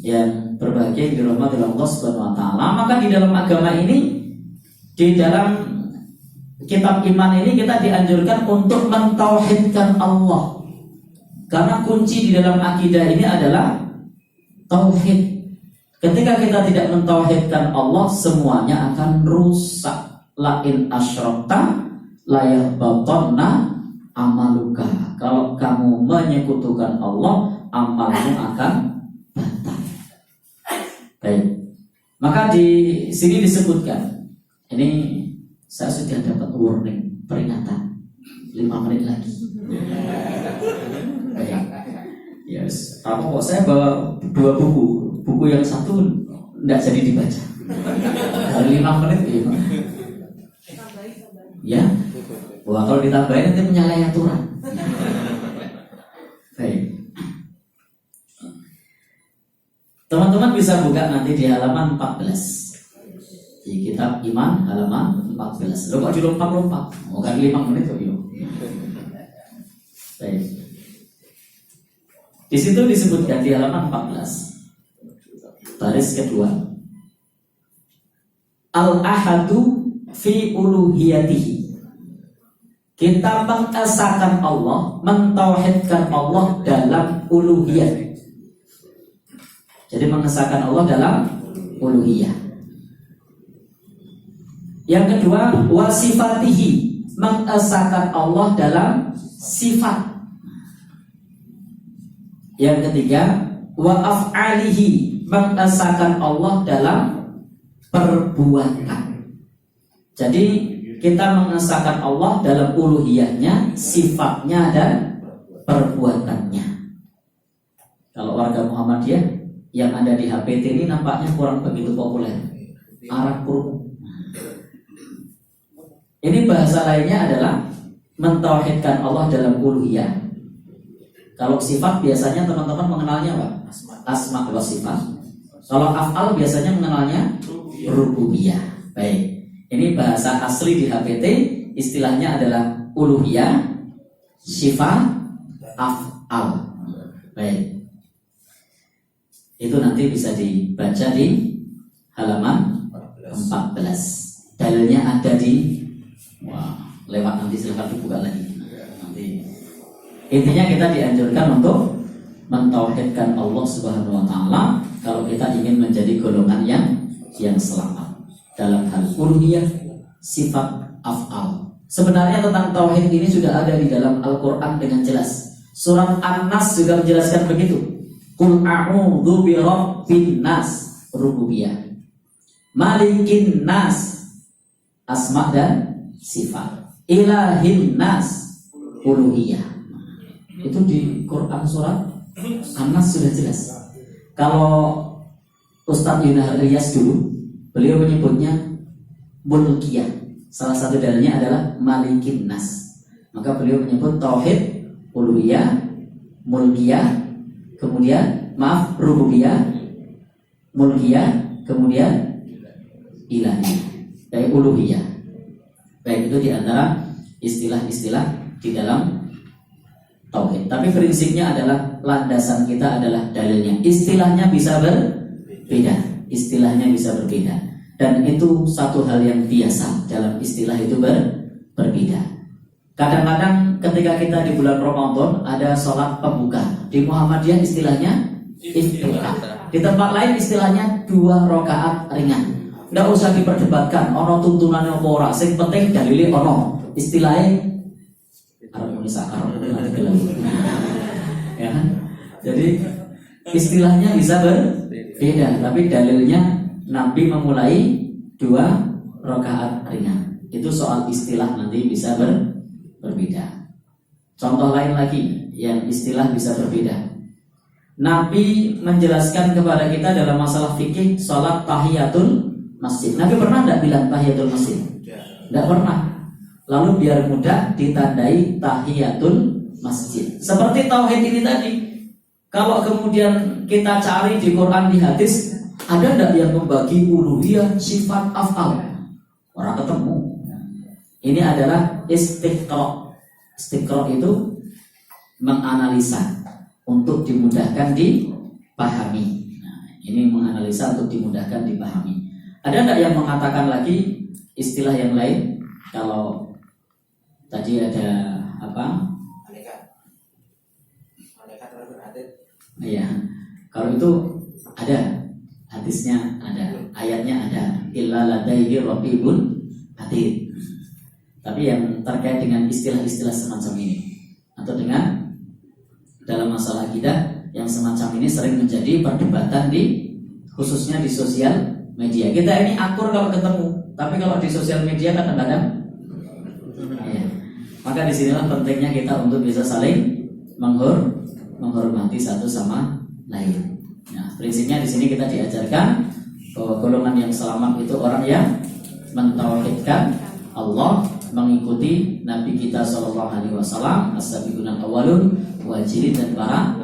yang berbahagia dirahmati Allah Subhanahu wa ta'ala, maka di dalam agama ini, di dalam kitab iman ini kita dianjurkan untuk mentauhidkan Allah. Karena kunci di dalam akidah ini adalah tauhid. Ketika kita tidak mentauhidkan Allah, semuanya akan rusak. La in asyrakta la yahbatanna amaluka. Kalau kamu menyekutukan Allah, amalmu akan batal. Baik. Maka di sini disebutkan, ini saya sudah dapat warning, peringatan 5 menit lagi. Baik. Yes. Apa kok saya bawa 2 buku yang satu tidak jadi dibaca. Dari 5 menit ya. Ya. Wah, kalau ditambahin nanti menyalahi aturan. Baik. Teman-teman bisa buka nanti di halaman 14. Di kitab iman halaman 14. Lo kok judul 44? Mau kan 5 menit kok yuk. Baik. Di situ disebutkan di halaman 14. Baris kedua. al-ahadu fi uluhiyatihi. Kita mengesahkan Allah, mentauhidkan Allah dalam uluhiyah. Jadi mengesahkan Allah dalam uluhiyah. Yang kedua, wasifatihi, mengesahkan Allah dalam sifat. Yang ketiga, wa af'alihi, mengesahkan Allah dalam perbuatan. Jadi kita mengesahkan Allah dalam uluhiyahnya, sifatnya dan perbuatannya. Kalau warga Muhammadiyah yang ada di HPT ini nampaknya kurang begitu populer. Arab kurung. Ini bahasa lainnya adalah mentauhidkan Allah dalam uluhiyah. Kalau sifat biasanya teman-teman mengenalnya apa? Asma wa sifat. Kalau af'al biasanya mengenalnya rububiyah. Baik. Ini bahasa asli di HPT, istilahnya adalah uluhiyah, sifat, af'al. Baik. Itu nanti bisa dibaca di halaman 14. Dalilnya ada di lewat nanti, silahkan dibuka lagi. Nanti. Intinya kita dianjurkan untuk mentauhidkan Allah Subhanahu wa taala kalau kita ingin menjadi golongan yang selamat dalam hal uluhiyah, sifat, af'al. Sebenarnya tentang tauhid ini sudah ada di dalam Al-Qur'an dengan jelas. Surat An-Nas juga menjelaskan begitu. Qul a'udzu birabbin nas, rububiyah. Malikin nas, asma dan sifat. Ilahin nas, uluhiyah. Itu di Quran surat An-Nas sudah jelas. Kalau Ustadz Yunahar Ilyas dulu, beliau menyebutnya mulkiyah. Salah satu dalilnya adalah malikin nas. Maka beliau menyebut tauhid, uluhiyah, mulkiyah, kemudian rububiyah, mulkiyah, kemudian ilahiyah, baik uluhiyah. Baik, itu diantara istilah-istilah di dalam tauhid. Tapi prinsipnya adalah landasan kita adalah dalilnya. Istilahnya bisa berbeda. Istilahnya bisa berbeda, dan itu satu hal yang biasa dalam istilah itu berbeda. Kadang-kadang ketika kita di bulan Ramadan ada sholat pembuka, di Muhammadiyah istilahnya iftitah, di tempat lain istilahnya 2 rakaat ringan. Nggak usah diperdebatkan ono tuntunannya apa ora, sing penting dalile ono. Istilahnya harmonisasi ya kan? Jadi istilahnya bisa berbeda, tapi dalilnya Nabi memulai 2 rakaat ringan. Itu soal istilah nanti bisa berbeda. Contoh lain lagi yang istilah bisa berbeda. Nabi menjelaskan kepada kita dalam masalah fikih sholat tahiyatul masjid. Nabi pernah tidak bilang tahiyatul masjid? Tidak pernah. Lalu biar mudah ditandai tahiyatul masjid. Seperti tauhid ini tadi. Kalau kemudian kita cari di Quran, di hadis, ada tidak yang membagi uluhiyah, sifat, af'al? Orang ketemu. Ini adalah istiqra'. Istiqra' itu menganalisa untuk dimudahkan dipahami. Nah, ini menganalisa untuk dimudahkan dipahami. Ada tidak yang mengatakan lagi istilah yang lain? Kalau tadi ada apa? Iya, kalau itu ada hadisnya, ada ayatnya, ada illa ladaihi raqibun atid. Tapi yang terkait dengan istilah-istilah semacam ini atau dengan dalam masalah akidah yang semacam ini sering menjadi perdebatan khususnya di sosial media. Kita ini akur kalau ketemu, tapi kalau di sosial media kadang-kadang ya. Maka disinilah pentingnya kita untuk bisa saling menghormati satu sama lain. Nah, prinsipnya di sini kita diajarkan bahwa golongan yang selamat itu orang yang mentauhidkan Allah, mengikuti Nabi kita Shallallahu Alaihi Wasallam, as-sabiqun al-awwalun, muhajirin dan para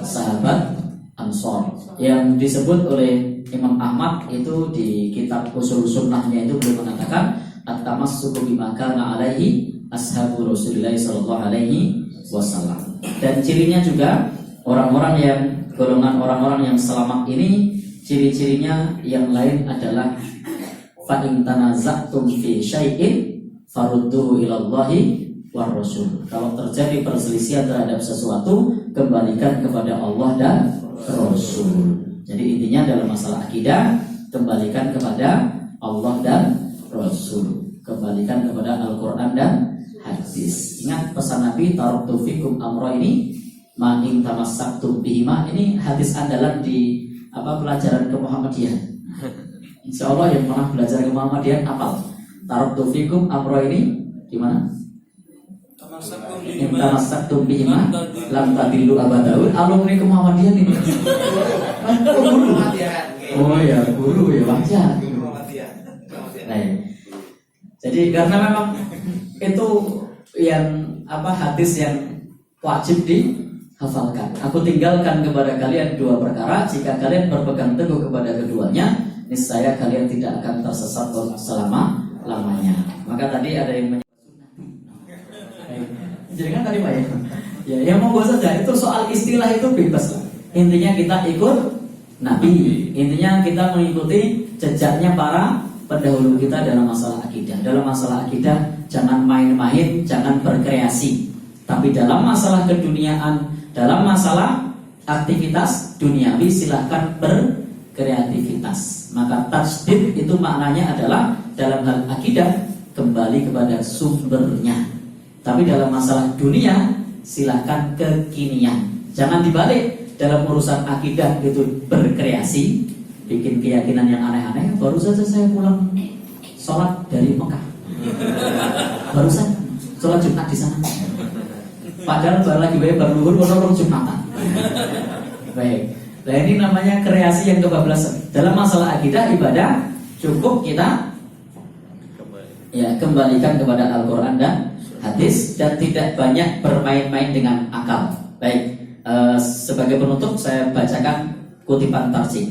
sahabat Ansor. Yang disebut oleh Imam Ahmad itu di kitab Usul Sunnahnya itu beliau mengatakan at-tamassuku bima kana alaihi ashabu Rasulillah Shallallahu Alaihi Wasallam. Dan cirinya juga orang-orang yang golongan orang-orang yang selamat ini, ciri-cirinya yang lain adalah fa in tanaza'tum fi syai'in farudduhu ilallahi war rasul. Kalau terjadi perselisihan terhadap sesuatu, kembalikan kepada Allah dan Rasul. Jadi intinya dalam masalah akidah, kembalikan kepada Allah dan Rasul. Kembalikan kepada Al-Quran dan hadis. Ingat pesan Nabi, taraktu fikum amra ini ma in tamassaktum bihima. Ini hadis andalan di pelajaran ke Muhammadiyah. Insya Allah yang pernah belajar ke Muhammadiyah apal. Taraktu fikum amra ini gimana? Tamassaktum bihima lam tadillu abadaun. Alumni ke Muhammadiyah ini. Guru. Oh ya, guru ya baca. Nah, jadi karena memang itu yang hadis yang wajib dihafalkan. Aku tinggalkan kepada kalian dua perkara, jika kalian berpegang teguh kepada keduanya, niscaya kalian tidak akan tersesat selama-lamanya. Maka tadi ada yang jadi kan tadi Pak ya, yang mau saja itu soal istilah itu bebas. Intinya kita ikut Nabi, intinya kita mengikuti jejaknya para pendahulu kita dalam masalah akidah. Dalam masalah akidah jangan main-main, jangan berkreasi. Tapi dalam masalah keduniaan, dalam masalah aktivitas duniawi silahkan berkreativitas. Maka tajdid itu maknanya adalah dalam hal akidah kembali kepada sumbernya. Tapi dalam masalah dunia silahkan kekinian. Jangan dibalik, dalam urusan akidah itu berkreasi, bikin keyakinan yang aneh-aneh. Baru saja saya pulang sholat dari Mekah, barusan sholat Jumat di sana. Padahal baru luhur Jumatan. Baik, nah ini namanya kreasi yang kebablasan. Dalam masalah akidah ibadah cukup kita kembalikan kepada Al-Quran dan hadis dan tidak banyak bermain-main dengan akal. Baik, sebagai penutup saya bacakan kutipan tarjih.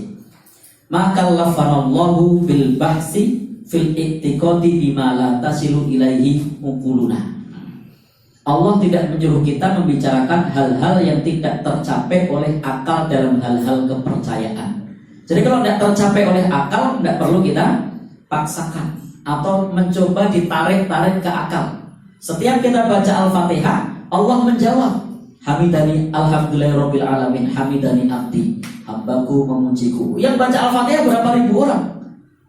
Maka lafanallahu bil bahsi fil i'tiqadi bima la tasilu ilaihi uquluna. Allah tidak menyuruh kita membicarakan hal-hal yang tidak tercapai oleh akal dalam hal-hal kepercayaan. Jadi kalau tidak tercapai oleh akal, tidak perlu kita paksakan atau mencoba ditarik-tarik ke akal. Setiap kita baca Al-Fatihah, Allah menjawab, hamidani alhamdulillahirabbil alamin, hamidani abdi, hambaku memujiku. Yang baca Al-Fatihah berapa ribu orang?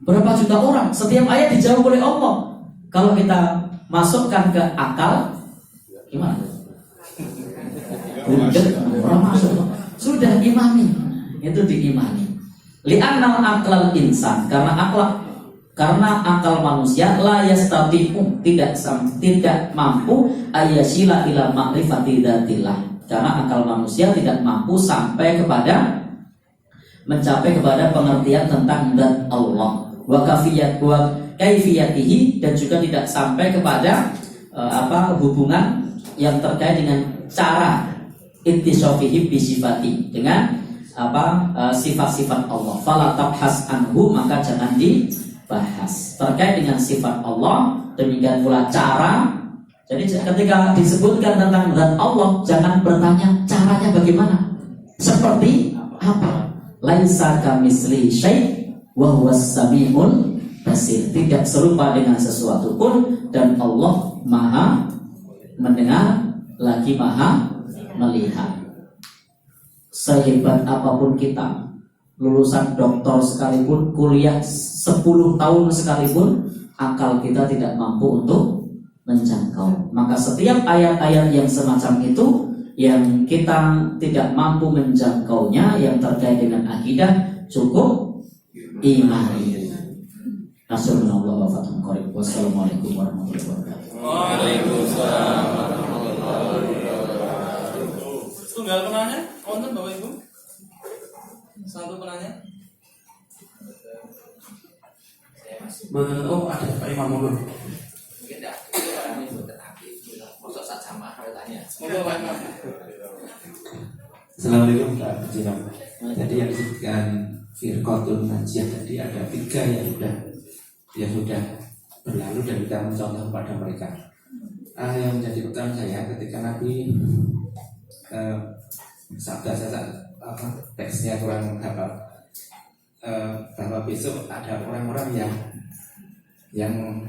Berapa juta orang? Setiap ayat dijawab oleh Allah. Kalau kita masukkan ke akal, gimana? Orang masuk. Sudah imani. Itu diimani. Li'annal aqlal insan, karena akal manusia la yastati'u, tidak mampu ayasyila ila ma'rifati dzatillah. Karena akal manusia tidak mampu mencapai kepada pengertian tentang zat Allah wa kaifiyatihi, dan juga tidak sampai kepada hubungan yang terkait dengan cara ittisafihi bi sifati, dengan sifat-sifat Allah. Fala tabhas anhu, maka jangan dibahas terkait dengan sifat Allah. Demikian pula cara. Jadi ketika disebutkan tentang zat Allah, jangan bertanya caranya bagaimana, seperti apa. Laisa kamitsli syai' wa huwas samiul basir. Tidak serupa dengan sesuatu pun, dan Allah Maha mendengar lagi Maha melihat. Sehebat apapun kita, lulusan doktor sekalipun, kuliah 10 tahun sekalipun, akal kita tidak mampu untuk menjangkau. Maka setiap ayat-ayat yang semacam itu yang kita tidak mampu menjangkaunya, yang terkait dengan akidah, cukup imani. Nasallallahu wa fathun qarib. Wassalamualaikum warahmatullahi wabarakatuh. Waalaikumsalam warahmatullahi wabarakatuh. Tunggal penanya, konten Bapak Ibu. Satu penanya. Menurut ada Pak Imam Mulun. Mungkin tidak, ini tetapi masuk saja mah tanya. Semoga Pak Imam. Assalamualaikum Pak Jiram. Jadi yang disebutkan firqatun najiyah tadi ada 3 yang sudah berlalu dan kita mencontoh pada mereka. Yang menjadi pertanyaan saya ketika Nabi sabda teksnya kurang hafal, bahwa besok ada orang-orang yang yang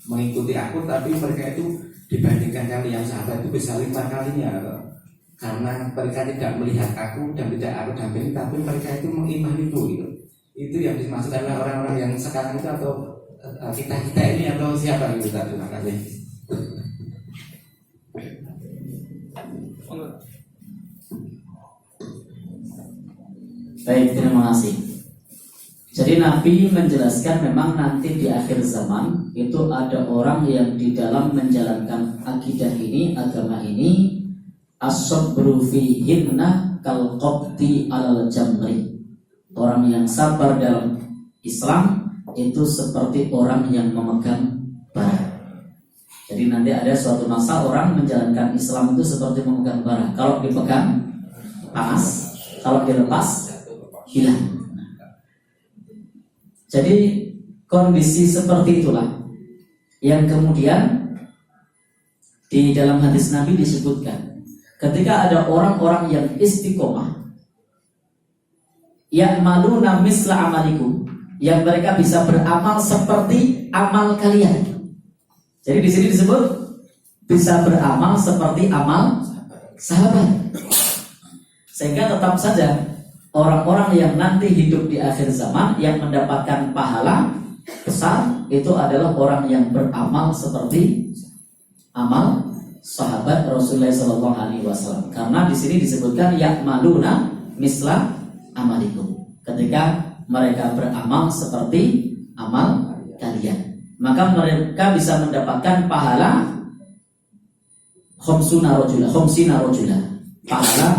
mengikuti aku, tapi mereka itu dibandingkan kali yang sahabat itu bisa 5 kalinya, karena mereka tidak melihat aku dan tidak aku dampingi, tapi mereka itu mengimaniku gitu. Itu yang dimaksud adalah orang-orang yang sekarang itu, atau kita ini, atau siapa gitu. Terima kasih. Baik, terima kasih. Jadi Nabi menjelaskan memang nanti di akhir zaman itu ada orang yang di dalam menjalankan akidah ini, agama ini, as-sabru fihinna kal qabti alal jamri. Orang yang sabar dalam Islam itu seperti orang yang memegang bara. Jadi nanti ada suatu masa orang menjalankan Islam itu seperti memegang bara. Kalau dipegang panas, kalau dilepas hilang. Jadi kondisi seperti itulah yang kemudian di dalam hadis Nabi disebutkan, ketika ada orang-orang yang istiqomah, ya'maluna misla amalikum, yang mereka bisa beramal seperti amal kalian. Jadi di sini disebut bisa beramal seperti amal sahabat. Sehingga tetap saja orang-orang yang nanti hidup di akhir zaman yang mendapatkan pahala besar itu adalah orang yang beramal seperti amal sahabat Rasulullah SAW. Karena di sini disebutkan ya'maluna misla amalikum. Ketika mereka beramal seperti amal kalian, maka mereka bisa mendapatkan pahala khamsina rajula, pahala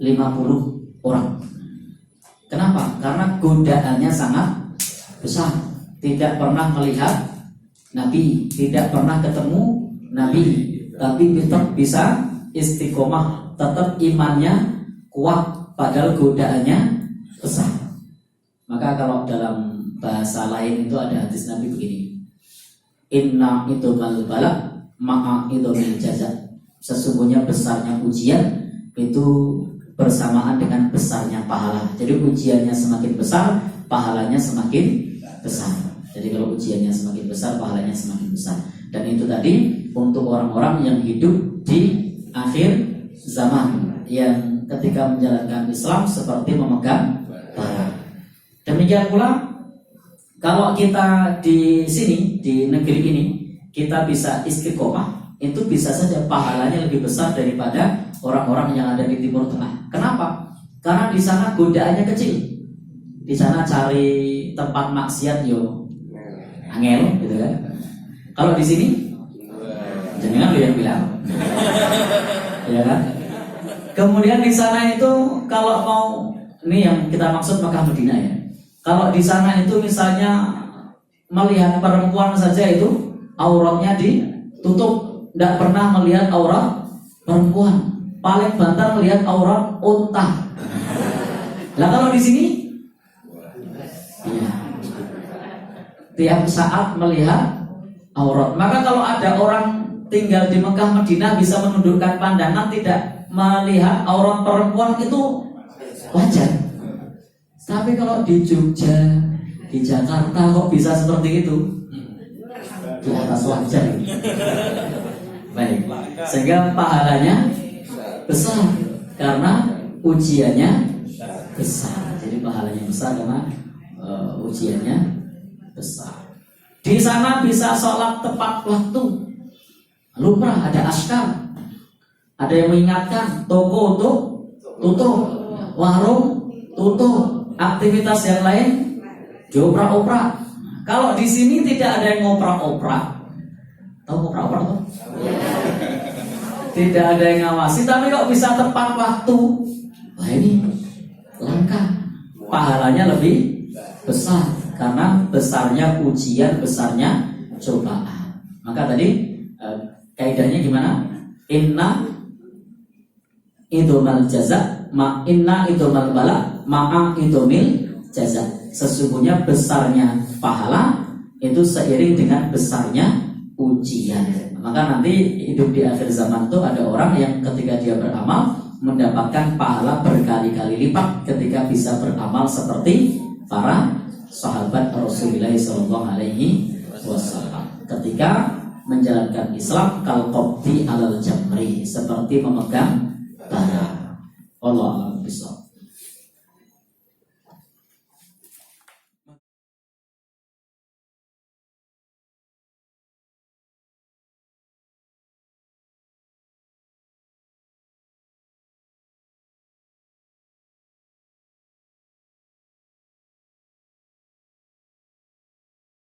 50 orang. Kenapa? Karena godaannya sangat besar. Tidak pernah melihat Nabi, tidak pernah ketemu Nabi, tapi tetap bisa istiqomah, tetap imannya kuat, padahal godaannya besar. Maka kalau dalam bahasa lain itu ada hadis Nabi begini, inna idomal bala ma'a idomil jaza. Sesungguhnya besarnya ujian itu bersamaan dengan besarnya pahala. Jadi ujiannya semakin besar, pahalanya semakin besar. Jadi kalau ujiannya semakin besar, pahalanya semakin besar. Dan itu tadi untuk orang-orang yang hidup di akhir zaman, yang ketika menjalankan Islam seperti memegang bara. Demikian pula kalau kita di sini, di negeri ini, kita bisa istiqomah, itu bisa saja pahalanya lebih besar daripada orang-orang yang ada di Timur Tengah. Kenapa? Karena di sana godaannya kecil. Di sana cari tempat maksiat yo angel, gitu kan? Kalau di sini, jangan lu yang bilang, ya kan? Kemudian di sana itu kalau mau, ini yang kita maksud Makkah Madinah ya. Kalau di sana itu misalnya melihat perempuan saja itu auratnya ditutup, tidak pernah melihat aurat perempuan. Paling bantar melihat aurat unta. Lah kalau di sini, ya, tiap saat melihat aurat. Maka kalau ada orang tinggal di Mekah Madinah bisa menundukkan pandangan, tidak melihat aurat perempuan, itu wajar. Tapi kalau di Jogja, di Jakarta kok bisa seperti itu? Di atas wajar. Baik, sehingga pahalanya besar karena ujiannya besar. Jadi pahalanya besar karena ujiannya besar. Di sana bisa sholat tepat waktu, lumrah, ada askar, ada yang mengingatkan, toko tutup, warung tutup, aktivitas yang lain dioprak-oprak. Kalau di sini tidak ada yang ngoprak-oprak. Tahu ngoprak-oprak tuh? Tidak ada yang ngawasi, tapi kok bisa tepat waktu. Wah, ini langka. Pahalanya lebih besar karena besarnya ujian, besarnya cobaan. Maka tadi kaidahnya gimana? Inna idomal jaza inna idomal bala ma'a idomil jaza. Sesungguhnya besarnya pahala itu seiring dengan besarnya ujian. Maka nanti hidup di akhir zaman itu ada orang yang ketika dia beramal mendapatkan pahala berkali-kali lipat ketika bisa beramal seperti para sahabat Rasulullah Shallallahu Alaihi Wasallam ketika menjalankan Islam kal qabdi alal jamri, seperti memegang bara. Allah a'lam bishawab.